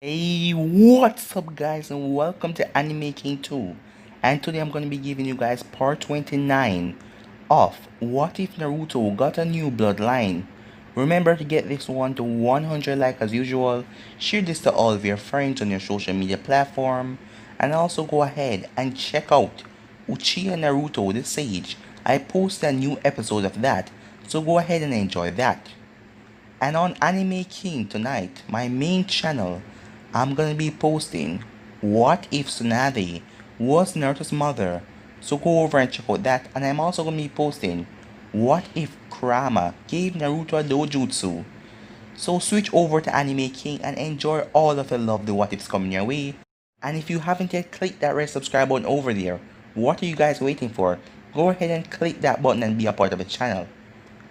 Hey, what's up guys and welcome to Anime King 2. And today I'm going to be giving you guys part 29 of What If Naruto Got a New Bloodline. Remember to get this one to 100 like as usual, share this to all of your friends on your social media platform, and also go ahead and check out Uchiha Naruto the Sage. I posted a new episode of that, so go ahead and enjoy that. And on Anime King tonight, my main channel, I'm gonna be posting What If Tsunade was Naruto's mother. So go over and check out that. And I'm also gonna be posting What If Kurama gave Naruto a dojutsu. So switch over to Anime King and enjoy all of the lovely what ifs coming your way. And if you haven't yet clicked that red subscribe button over there, what are you guys waiting for? Go ahead and click that button and be a part of the channel.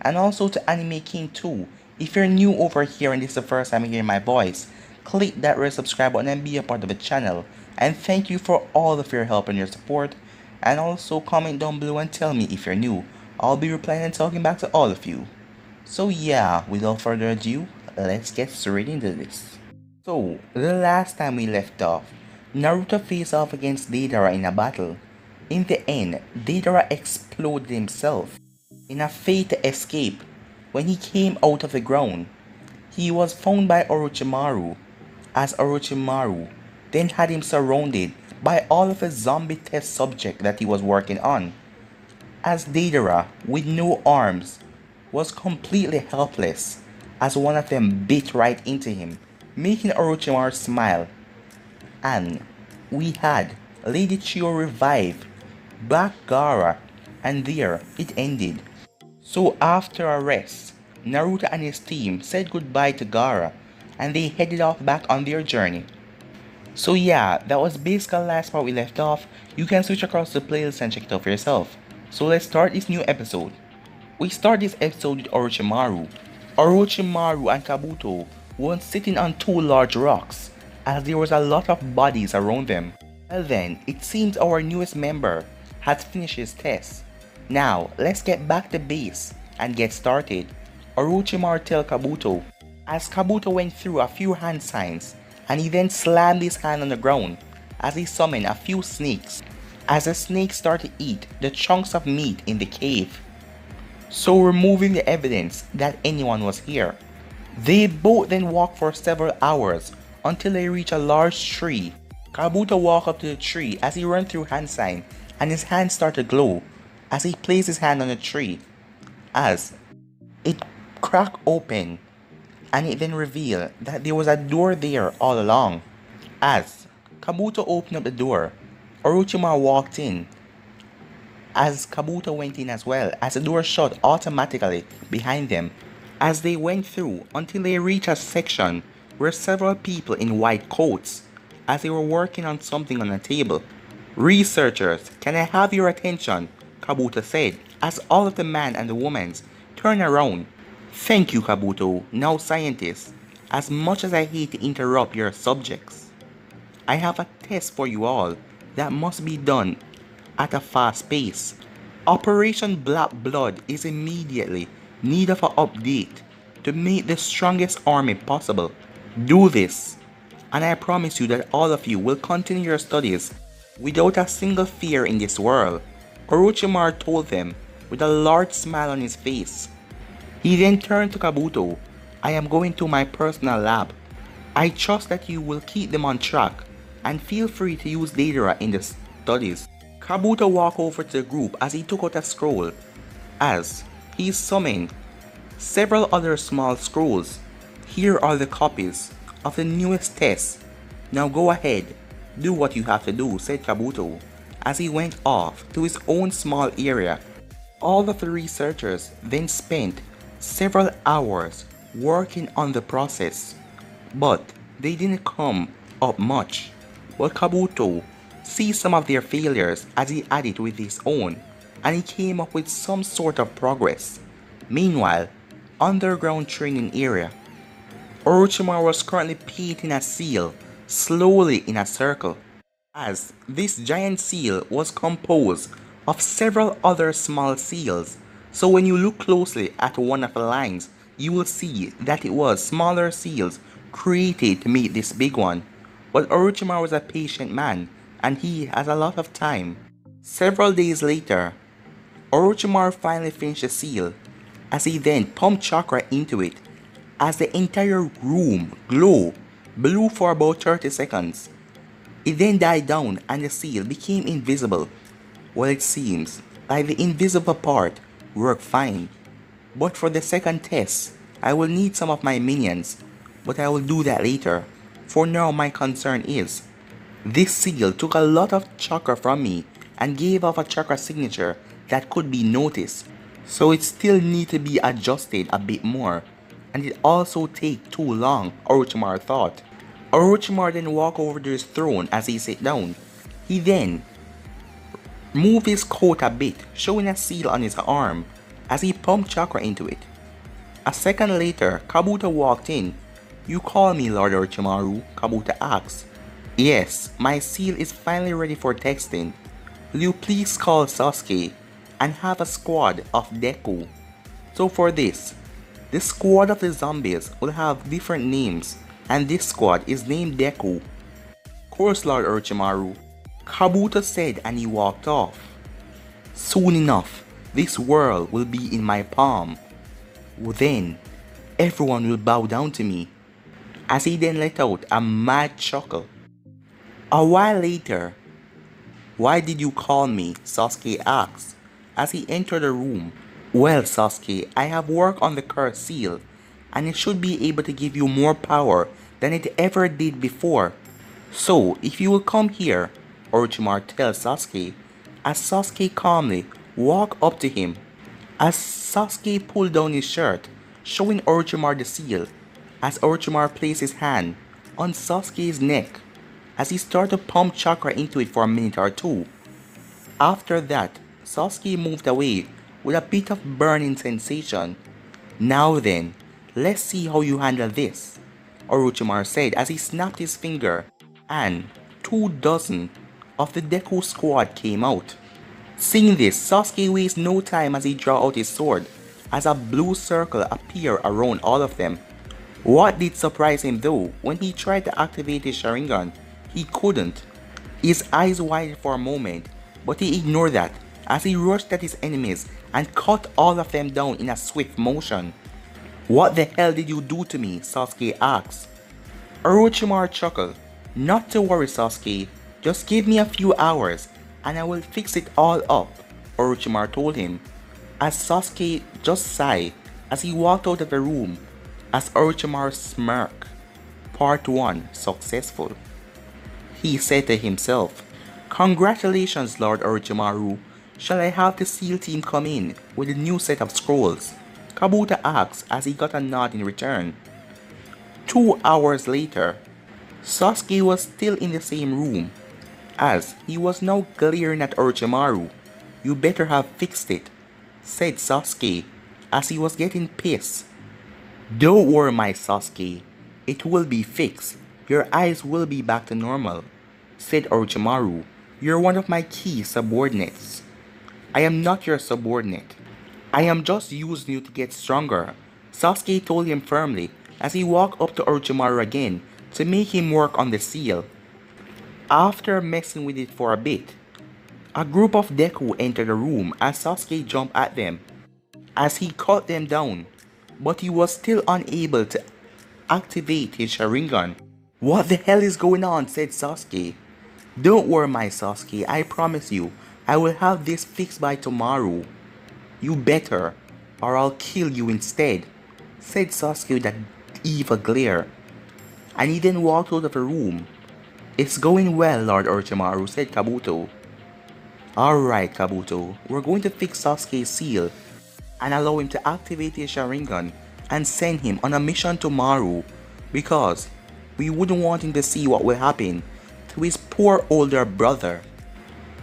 And also to Anime King 2. If you're new over here and this is the first time you hear my voice, click that red subscribe button and be a part of the channel. And thank you for all of your help and your support. And also comment down below and tell me if you're new. I'll be replying and talking back to all of you. So yeah, without further ado, let's get straight into this. So, the last time we left off, Naruto faced off against Deidara in a battle. In the end, Deidara exploded himself in a fated escape. When he came out of the ground, he was found by Orochimaru, as Orochimaru then had him surrounded by all of the zombie test subject that he was working on. As Deidara, with no arms, was completely helpless as one of them bit right into him, making Orochimaru smile. And we had Lady Chiyo revive Black Gaara, and there it ended. So after a rest, Naruto and his team said goodbye to Gaara and they headed off back on their journey. So yeah, that was basically the last part we left off. You can switch across the playlist and check it out for yourself. So let's start this new episode. We start this episode with Orochimaru. Orochimaru and Kabuto were sitting on two large rocks as there was a lot of bodies around them. Well then, it seems our newest member has finished his test. Now, let's get back to base and get started. Orochimaru tells Kabuto, as Kabuto went through a few hand signs, and he then slammed his hand on the ground as he summoned a few snakes, as the snakes started to eat the chunks of meat in the cave, so removing the evidence that anyone was here. They both then walked for several hours until they reached a large tree. Kabuto walked up to the tree as he ran through hand sign, and his hand started to glow as he placed his hand on the tree, as it cracked open and it then revealed that there was a door there all along. As Kabuto opened up the door, Orochimaru walked in. As Kabuto went in as well, as the door shut automatically behind them, as they went through until they reached a section where several people in white coats, as they were working on something on a table. Researchers, can I have your attention? Kabuto said, as all of the man and the women turned around. Thank you, Kabuto. Now scientists, as much as I hate to interrupt your subjects, I have a test for you all that must be done at a fast pace. Operation Black Blood is immediately need of an update to make the strongest army possible. Do this, and I promise you that all of you will continue your studies without a single fear in this world. Orochimaru told them with a large smile on his face. He then turned to Kabuto. I am going to my personal lab. I trust that you will keep them on track and feel free to use Deidara in the studies. Kabuto walked over to the group as he took out a scroll, as he summoned several other small scrolls. Here are the copies of the newest tests. Now go ahead, do what you have to do, said Kabuto, as he went off to his own small area. All of the researchers then spent several hours working on the process, but they didn't come up much. But Kabuto sees some of their failures as he added with his own, and he came up with some sort of progress. Meanwhile, underground training area, Orochimaru was currently painting a seal slowly in a circle, as this giant seal was composed of several other small seals. So when you look closely at one of the lines, you will see that it was smaller seals created to meet this big one. But Orochimaru was a patient man and he has a lot of time. Several days later, Orochimaru finally finished the seal as he then pumped chakra into it as the entire room blew for about 30 seconds. It then died down and the seal became invisible. Well, it seems like the invisible part worked fine. But for the second test, I will need some of my minions, but I will do that later. For now, my concern is, this seal took a lot of chakra from me and gave off a chakra signature that could be noticed. So it still needs to be adjusted a bit more. And it also take too long, Orochimaru thought. Orochimaru then walked over to his throne as he sat down. He then moved his coat a bit, showing a seal on his arm as he pumped chakra into it. A second later, Kabuto walked in. "You call me, Lord Orochimaru?" Kabuto asked. "Yes, my seal is finally ready for testing. Will you please call Sasuke and have a squad of Deku?" So for this, the squad of the zombies will have different names, and this squad is named Deku. "Of course, Lord Orochimaru," Kabuto said, and he walked off. "Soon enough, this world will be in my palm. Then, everyone will bow down to me," as he then let out a mad chuckle. A while later, "Why did you call me?" Sasuke asked as he entered the room. "Well, Sasuke, I have worked on the cursed seal, and it should be able to give you more power than it ever did before. So, if you will come here," Orochimaru tells Sasuke, as Sasuke calmly walked up to him. As Sasuke pulled down his shirt, showing Orochimaru the seal, as Orochimaru placed his hand on Sasuke's neck, as he started to pump chakra into it for a minute or two. After that, Sasuke moved away with a bit of burning sensation. "Now then, let's see how you handle this," Orochimaru said as he snapped his finger, and 24 of the Deku squad came out. Seeing this, Sasuke wasted no time as he drew out his sword, as a blue circle appeared around all of them. What did surprise him though, when he tried to activate his Sharingan, he couldn't. His eyes widened for a moment, but he ignored that as he rushed at his enemies and cut all of them down in a swift motion. "What the hell did you do to me?" Sasuke asked. Orochimaru chuckled. "Not to worry, Sasuke, just give me a few hours and I will fix it all up," Orochimaru told him, as Sasuke just sighed as he walked out of the room as Orochimaru smirked. Part 1 successful. He said to himself, "Congratulations, Lord Orochimaru. Shall I have the SEAL team come in with a new set of scrolls?" Kabuto asked as he got a nod in return. 2 hours later, Sasuke was still in the same room, as he was now glaring at Orochimaru. "You better have fixed it," said Sasuke as he was getting pissed. "Don't worry, my Sasuke, it will be fixed. Your eyes will be back to normal," said Orochimaru. "You're one of my key subordinates." "I am not your subordinate. I am just using you to get stronger," Sasuke told him firmly as he walked up to Orochimaru again to make him work on the seal. After messing with it for a bit, a group of Deku entered the room as Sasuke jumped at them as he cut them down, but he was still unable to activate his Sharingan. "What the hell is going on?" said Sasuke. "Don't worry, my Sasuke, I promise you, I will have this fixed by tomorrow." "You better, or I'll kill you instead," said Sasuke with an evil glare, and he then walked out of the room. "It's going well, Lord Orochimaru," said Kabuto. "Alright, Kabuto, we're going to fix Sasuke's seal and allow him to activate his Sharingan and send him on a mission tomorrow, because we wouldn't want him to see what will happen to his poor older brother."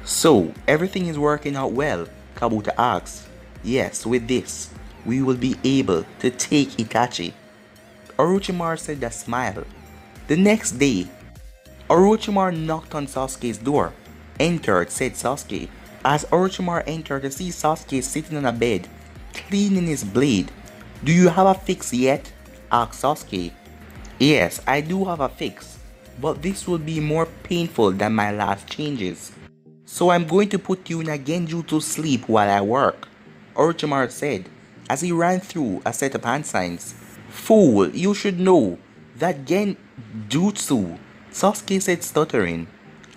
"So, everything is working out well?" Kabuto asked. "Yes, with this, we will be able to take Itachi," Orochimaru said with a smile. The next day, Orochimaru knocked on Sasuke's door. "Entered," said Sasuke, as Orochimaru entered to see Sasuke sitting on a bed, cleaning his blade. "Do you have a fix yet?" asked Sasuke. Yes, I do have a fix, but this will be more painful than my last changes. So I'm going to put you in a genjutsu sleep while I work, Orochimaru said as he ran through a set of hand signs. Fool, you should know that genjutsu, Sasuke said stuttering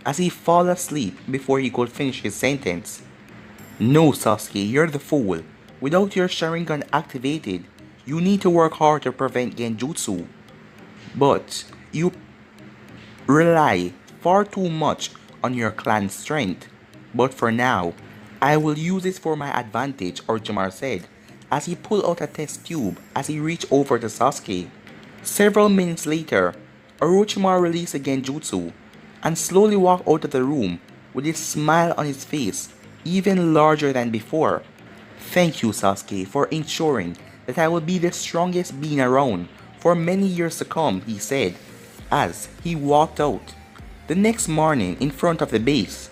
as he fell asleep before he could finish his sentence. No, Sasuke, you're the fool. Without your Sharingan activated, you need to work hard to prevent genjutsu. But you rely far too much on your clan's strength. But for now, I will use it for my advantage, Orochimaru said, as he pulled out a test tube as he reached over to Sasuke. Several minutes later, Orochimaru released a genjutsu and slowly walked out of the room with a smile on his face even larger than before. Thank you, Sasuke, for ensuring that I will be the strongest being around for many years to come, he said as he walked out. The next morning in front of the base,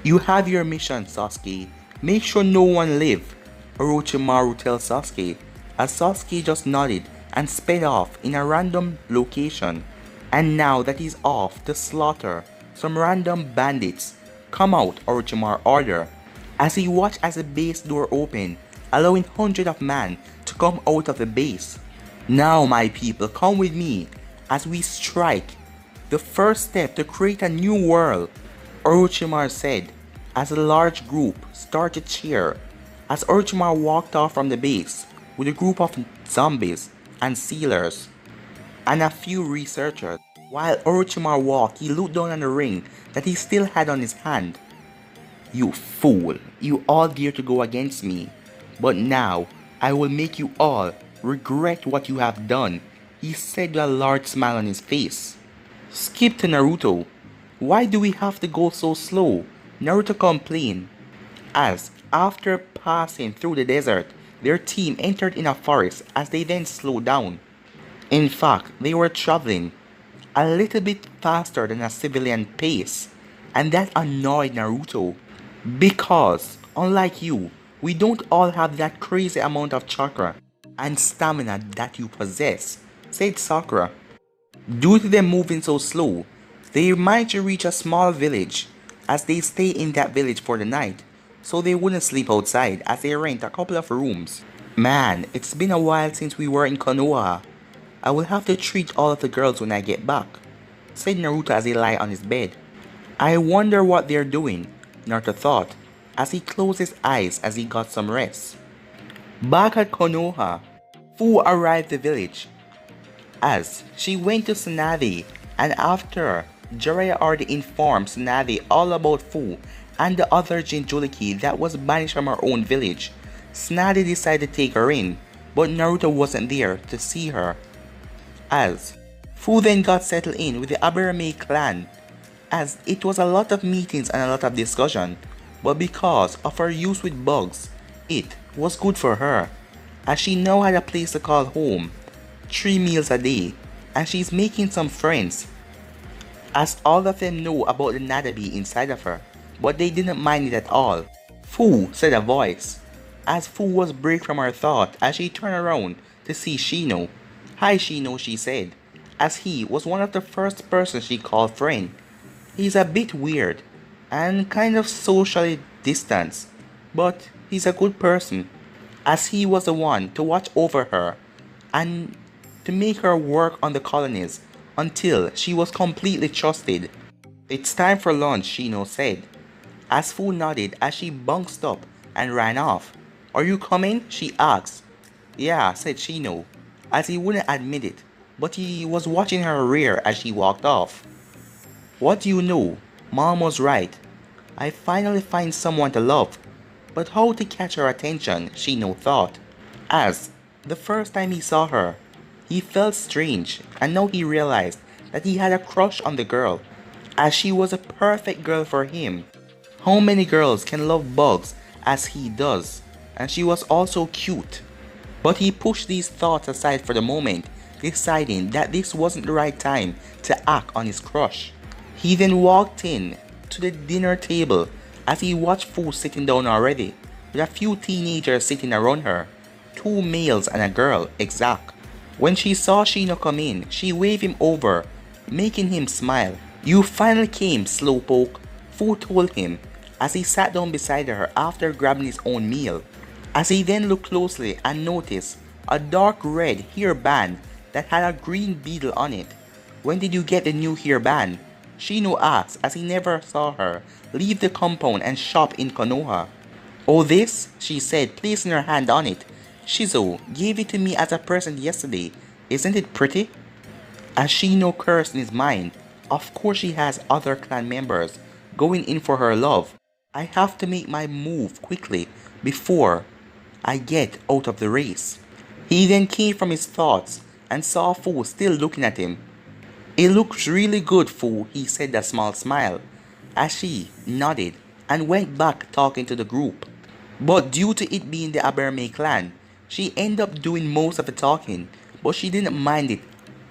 you have your mission, Sasuke. Make sure no one live, Orochimaru tells Sasuke as Sasuke just nodded and sped off in a random location. And now that he's off to slaughter some random bandits, come out, Orochimaru ordered as he watched as the base door opened, allowing hundreds of men to come out of the base. Now my people, come with me as we strike the first step to create a new world, Orochimaru said as a large group started to cheer as Orochimaru walked off from the base with a group of zombies and sealers and a few researchers. While Orochimaru walked, he looked down on the ring that he still had on his hand. You fool, you all dare to go against me, but now I will make you all regret what you have done, he said with a large smile on his face. Skip to Naruto. Why do we have to go so slow? Naruto complained as after passing through the desert, their team entered in a forest as they then slowed down. In fact, they were traveling a little bit faster than a civilian pace, and that annoyed Naruto. Because, unlike you, we don't all have that crazy amount of chakra and stamina that you possess, said Sakura. Due to them moving so slow, they managed to reach a small village as they stay in that village for the night, so they wouldn't sleep outside as they rent a couple of rooms. Man, it's been a while since we were in Konoha. I will have to treat all of the girls when I get back, said Naruto as he lay on his bed. I wonder what they're doing, Naruto thought, as he closed his eyes as he got some rest. Back at Konoha, Fu arrived at the village as she went to Tsunade, and after Jiraiya already informed Tsunade all about Fu and the other Jinchuriki that was banished from her own village, Tsunade decided to take her in, but Naruto wasn't there to see her. As Fu then got settled in with the Aburame clan, as it was a lot of meetings and a lot of discussion, but because of her use with bugs, it was good for her, as she now had a place to call home, 3 meals a day, and she's making some friends, as all of them know about the Nadabi inside of her, but they didn't mind it at all. Fu, said a voice, as Fu was break from her thought as she turned around to see Shino. Hi Shino, she said, as he was one of the first persons she called friend. He's a bit weird and kind of socially distanced, but he's a good person, as he was the one to watch over her and to make her work on the colonies until she was completely trusted. It's time for lunch, Shino said, as Fu nodded as she bounced up and ran off. Are you coming? She asked. Yeah, said Shino, as he wouldn't admit it, but he was watching her rear as she walked off. What do you know? Mom was right. I finally find someone to love, but how to catch her attention, Shino thought. As the first time he saw her, he felt strange, and now he realized that he had a crush on the girl, as she was a perfect girl for him. How many girls can love bugs as he does? And she was also cute. But he pushed these thoughts aside for the moment, deciding that this wasn't the right time to act on his crush. He then walked in to the dinner table as he watched Fu sitting down already, with a few teenagers sitting around her, 2 males and a girl, exact. When she saw Shino come in, she waved him over, making him smile. "You finally came, slowpoke," Fu told him as he sat down beside her after grabbing his own meal. As he then looked closely and noticed a dark red hairband that had a green beetle on it. "When did you get the new hairband?" Shino asked as he never saw her leave the compound and shop in Konoha. "Oh, this?" she said, placing her hand on it. "Shizo gave it to me as a present yesterday. Isn't it pretty?" As Shino cursed in his mind, of course she has other clan members going in for her love. "I have to make my move quickly before I get out of the race." He then came from his thoughts and saw Fu still looking at him. "It looks really good, Fu," he said with a small smile, as she nodded and went back talking to the group. But due to it being the Aberme clan, she ended up doing most of the talking, but she didn't mind it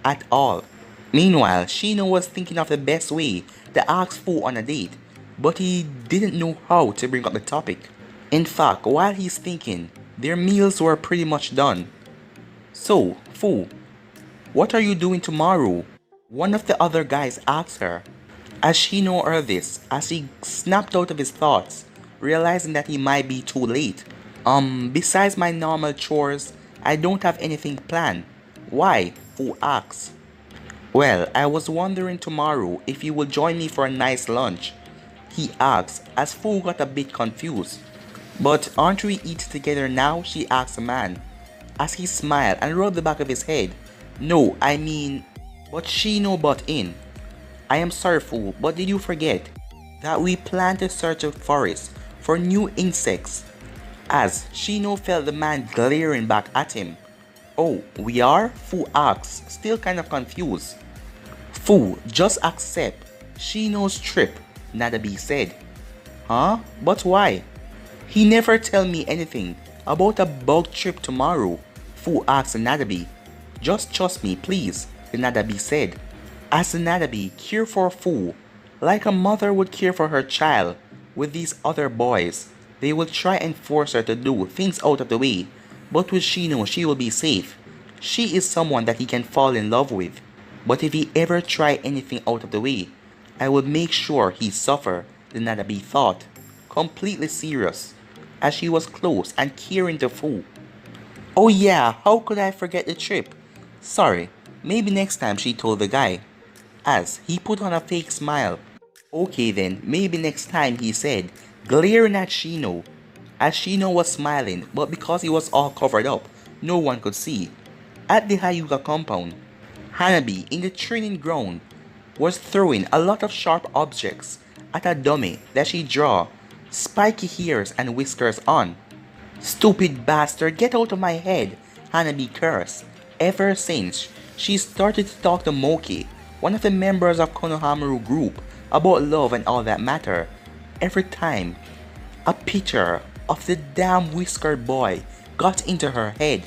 at all. Meanwhile, Shino was thinking of the best way to ask Fu on a date, but he didn't know how to bring up the topic. In fact, while he's thinking, their meals were pretty much done. "So, Fu, what are you doing tomorrow?" one of the other guys asked her. As Shino heard this, as he snapped out of his thoughts, realizing that he might be too late. Besides my normal chores, I don't have anything planned." "Why?" Fu asked. "Well, I was wondering tomorrow if you will join me for a nice lunch," he asked, as Fu got a bit confused. "But aren't we eating together now?" she asked the man, as he smiled and rubbed the back of his head. "No, I mean..." But Shino butt in. "I am sorry, Fu, but did you forget that we plan to search the forest for new insects?" As Shino felt the man glaring back at him. "Oh, we are?" Fu asked, still kind of confused. "Fu, just accept Shino's trip," Nadabi said. "Huh? But why?" "He never tell me anything about a bug trip tomorrow," Fu asked Nadabi. "Just trust me, please," the Nadabi said. As the Nadabi cared for Fu like a mother would care for her child, with these other boys, they will try and force her to do things out of the way, but with Shino she will be safe. She is someone that he can fall in love with. But if he ever try anything out of the way, I will make sure he suffer, the Nadabi thought, completely serious, as she was close and caring to Fu. "Oh yeah, how could I forget the trip? Sorry, maybe next time," she told the guy, as he put on a fake smile. "Okay then, maybe next time," he said, glaring at Shino, as Shino was smiling, but because he was all covered up, no one could see. At the Hyuga compound, Hanabi, in the training ground, was throwing a lot of sharp objects at a dummy that she drew spiky hairs and whiskers on. "Stupid bastard, get out of my head," Hanabi cursed. Ever since she started to talk to Moki, one of the members of Konohamaru group, about love and all that matter, every time a picture of the damn whiskered boy got into her head.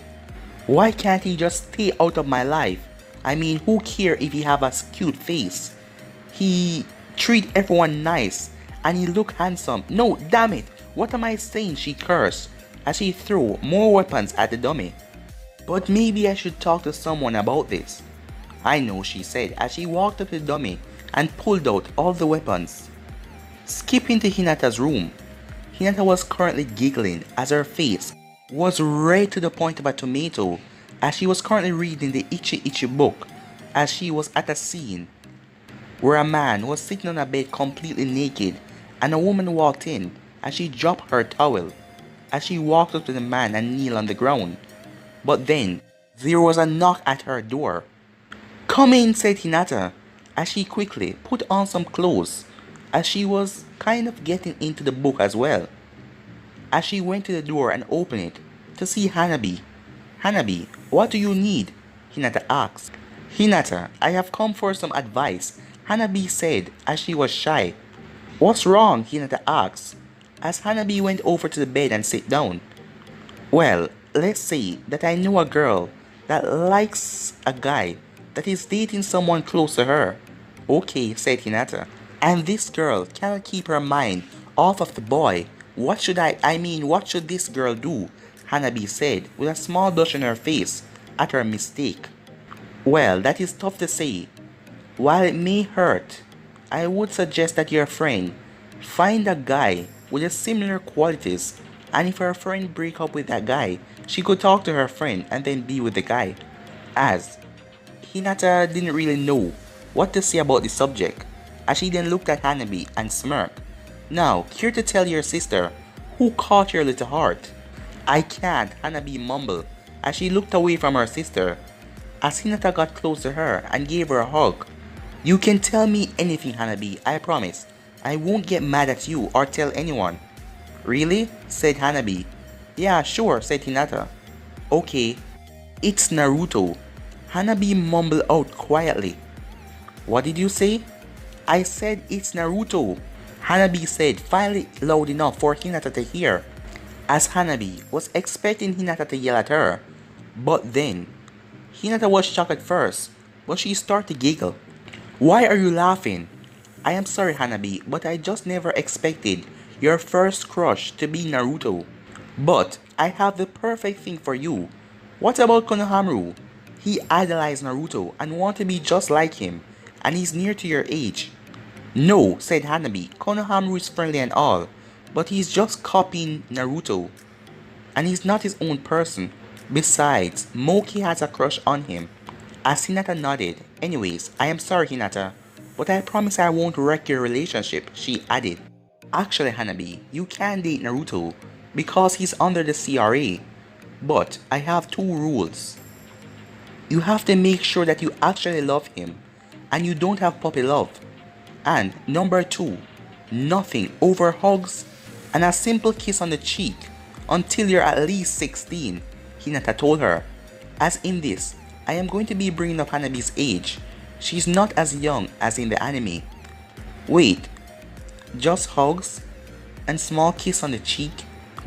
"Why can't he just stay out of my life? I mean, who care if he have a cute face? He treat everyone nice and he look handsome. No, damn it, what am I saying?" she cursed as she threw more weapons at the dummy. "But maybe I should talk to someone about this." "I know," she said as she walked up to the dummy and pulled out all the weapons. Skipping to Hinata's room, Hinata was currently giggling as her face was red to the point of a tomato, as she was currently reading the Ichi Ichi book, as she was at a scene where a man was sitting on a bed completely naked and a woman walked in and she dropped her towel as she walked up to the man and kneel on the ground. But then there was a knock at her door. "Come in," said Hinata, as she quickly put on some clothes, as she was kind of getting into the book as well. As she went to the door and opened it to see Hanabi. "Hanabi, what do you need?" Hinata asked. "Hinata, I have come for some advice," Hanabi said as she was shy. "What's wrong?" Hinata asked, as Hanabi went over to the bed and sat down. "Well, let's say that I know a girl that likes a guy that is dating someone close to her." "Okay," said Hinata. "And this girl cannot keep her mind off of the boy. What should what should this girl do?" Hanabi said with a small blush on her face at her mistake. Well, that is tough to say. While it may hurt, I would suggest that your friend find a guy with a similar qualities, and if her friend break up with that guy, she could talk to her friend and then be with the guy. As Hinata didn't really know what to say about the subject, as she then looked at Hanabi and smirked. Now, care to tell your sister who caught your little heart? I can't, Hanabi mumbled as she looked away from her sister, as Hinata got close to her and gave her a hug. You can tell me anything, Hanabi, I promise. I won't get mad at you or tell anyone. Really? Said Hanabi. Yeah, sure, said Hinata. Okay. It's Naruto. Hanabi mumbled out quietly. What did you say? I said it's Naruto. Hanabi said finally loud enough for Hinata to hear, as Hanabi was expecting Hinata to yell at her. But then, Hinata was shocked at first, but she started to giggle. Why are you laughing? I am sorry, Hanabi, but I just never expected your first crush to be Naruto. But I have the perfect thing for you. What about Konohamaru? He idolized Naruto and wanted to be just like him, and he's near to your age. No, said Hanabi, Konohamaru is friendly and all, but he's just copying Naruto, and he's not his own person. Besides, Moki has a crush on him. As Hinata nodded, anyways, I am sorry Hinata, but I promise I won't wreck your relationship, she added. Actually Hanabi, you can date Naruto because he's under the CRA, but I have two rules. You have to make sure that you actually love him, and you don't have puppy love. And number 2, nothing over hugs and a simple kiss on the cheek until you're at least 16, Hinata told her. As in this, I am going to be bringing up Hanabi's age. She's not as young as in the anime. Wait, just hugs and small kiss on the cheek?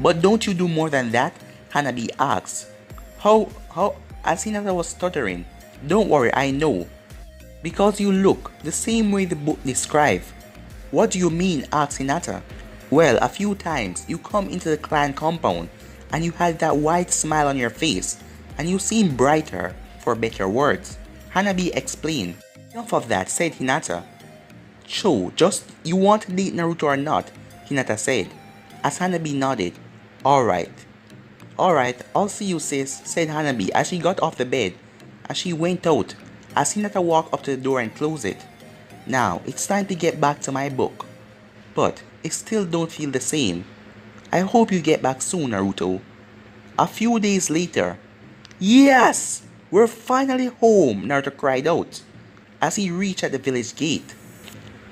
But don't you do more than that? Hanabi asked. How, as Hinata was stuttering. Don't worry, I know. Because you look the same way the book describes. What do you mean? Asked Hinata. Well, a few times you come into the clan compound and you had that wide smile on your face and you seem brighter, for better words. Hanabi explained. Enough of that, said Hinata. Cho, just you want to date Naruto or not? Hinata said. As Hanabi nodded. Alright, I'll see you sis, said Hanabi as she got off the bed. As she went out, as Hinata walked up to the door and closed it. Now, it's time to get back to my book. But, it still don't feel the same. I hope you get back soon, Naruto. A few days later. Yes! We're finally home, Naruto cried out, as he reached at the village gate.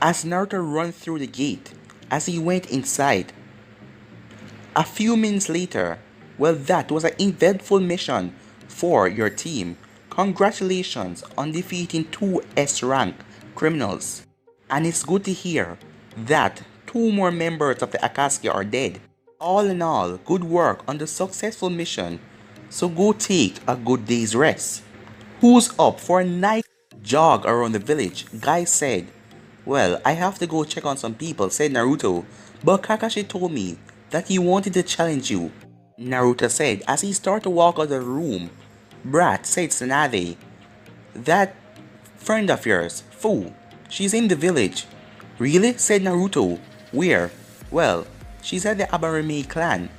As Naruto ran through the gate, as he went inside. A few minutes later, well that was an eventful mission for your team. Congratulations on defeating 2 S-rank criminals. And it's good to hear that 2 more members of the Akatsuki are dead. All in all, good work on the successful mission. So go take a good day's rest. Who's up for a nice jog around the village? Guy said. Well, I have to go check on some people, said Naruto. But Kakashi told me that he wanted to challenge you. Naruto said as he started to walk out of the room. Brat, said Tsunade. That friend of yours, Fu, she's in the village. Really? Said Naruto. Where? Well, she's at the Abarame clan.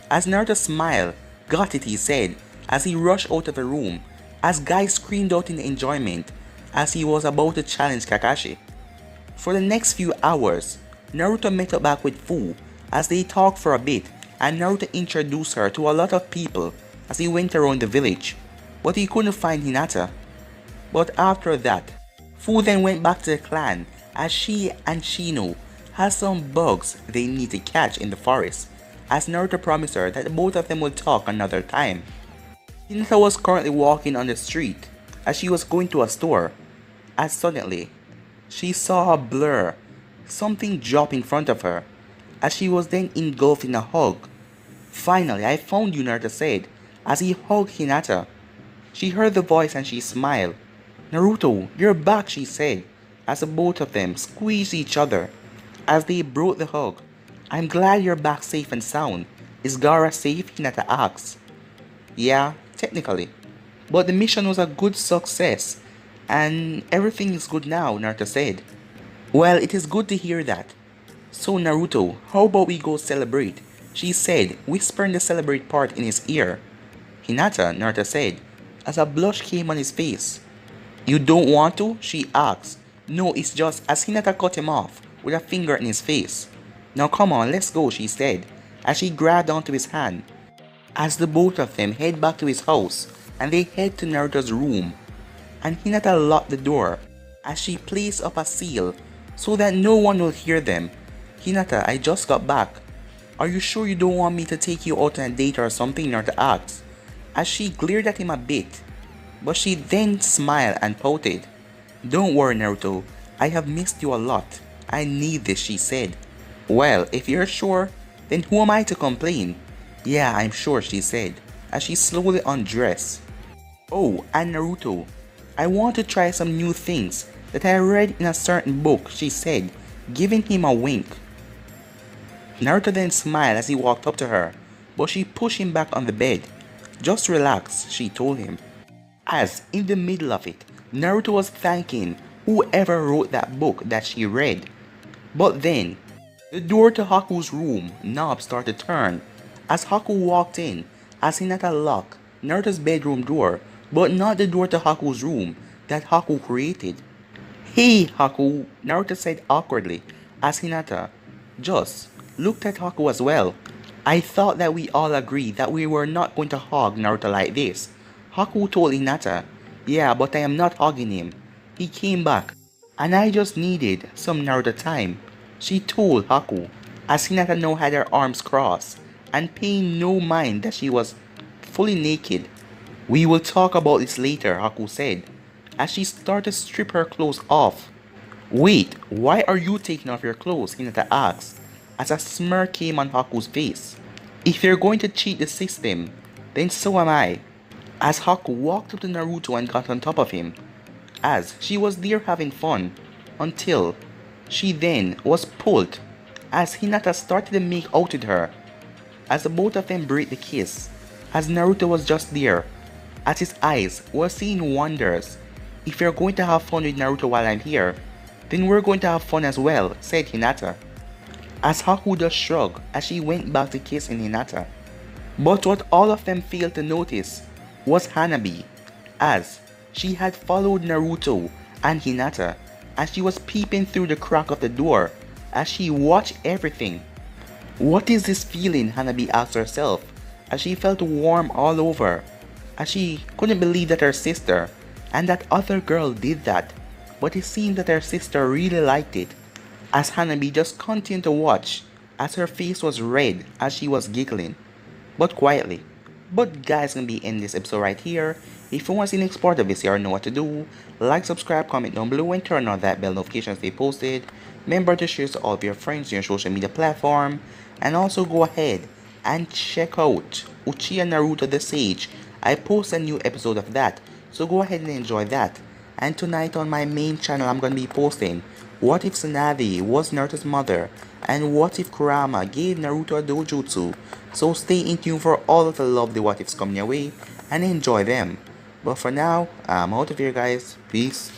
As Naruto smiled, got it, he said, as he rushed out of the room, as Guy screamed out in enjoyment, as he was about to challenge Kakashi. For the next few hours, Naruto met up back with Fu, as they talked for a bit, and Naruto introduced her to a lot of people as he went around the village, but he couldn't find Hinata. But after that, Fu then went back to the clan, as she and Shino had some bugs they need to catch in the forest, as Naruto promised her that both of them would talk another time. Hinata was currently walking on the street as she was going to a store, as suddenly, she saw a blur, something drop in front of her, as she was then engulfed in a hug. Finally, I found you, Naruto said, as he hugged Hinata. She heard the voice and she smiled. Naruto, you're back, she said, as the both of them squeezed each other. As they broke the hug, I'm glad you're back safe and sound. Is Gaara safe? Hinata asked. Yeah, technically. But the mission was a good success, and everything is good now, Naruto said. Well, it is good to hear that. So Naruto, how about we go celebrate? She said, whispering the celebrate part in his ear. Hinata, Naruto said, as a blush came on his face. You don't want to? She asked. No, it's just as Hinata cut him off with a finger in his face. Now come on, let's go, she said, as she grabbed onto his hand. As the both of them head back to his house, and they head to Naruto's room, and Hinata locked the door as she placed up a seal so that no one will hear them. Hinata, I just got back. Are you sure you don't want me to take you out on a date or something? Naruto asked, as she glared at him a bit, but she then smiled and pouted. Don't worry, Naruto, I have missed you a lot. I need this, she said. Well, if you're sure, then who am I to complain? Yeah, I'm sure, she said, as she slowly undressed. Oh, and Naruto, I want to try some new things that I read in a certain book, she said, giving him a wink. Naruto then smiled as he walked up to her, but she pushed him back on the bed. Just relax, she told him. As, in the middle of it, Naruto was thanking whoever wrote that book that she read. But then, the door to Haku's room knob started to turn as Haku walked in, as Hinata locked Naruto's bedroom door, but not the door to Haku's room that Haku created. Hey Haku, Naruto said awkwardly as Hinata just looked at Haku as well. I thought that we all agreed that we were not going to hug Naruto like this. Haku told Hinata, yeah, but I am not hugging him. He came back, and I just needed some Naruto time, she told Haku, as Hinata now had her arms crossed, and paying no mind that she was fully naked. We will talk about this later, Haku said, as she started to strip her clothes off. Wait, why are you taking off your clothes? Hinata asked, as a smirk came on Haku's face. If you're going to cheat the system, then so am I. As Haku walked up to Naruto and got on top of him, as she was there having fun, until she then was pulled, as Hinata started to make out with her, as the both of them break the kiss, as Naruto was just there, as his eyes were seeing wonders. If you're going to have fun with Naruto while I'm here, then we're going to have fun as well, said Hinata, as Haku just shrugged as she went back to kissing Hinata. But what all of them failed to notice was Hanabi, as she had followed Naruto and Hinata, as she was peeping through the crack of the door as she watched everything. What is this feeling? Hanabi asked herself as she felt warm all over, as she couldn't believe that her sister and that other girl did that, but it seemed that her sister really liked it, as Hanabi just continued to watch as her face was red as she was giggling, but quietly. But guys, gonna be ending this episode right here. If you want to see the next part of this, you already know what to do. Like, subscribe, comment down below, and turn on that bell notification as they posted. Remember to share to all of your friends on your social media platform. And also go ahead and check out Uchiha Naruto the Sage. I post a new episode of that, so go ahead and enjoy that. And tonight on my main channel, I'm gonna be posting what if Tsunade was Naruto's mother, and what if Kurama gave Naruto a dojutsu. So stay in tune for all of the lovely what ifs coming your way and enjoy them. But for now, I'm out of here guys. Peace.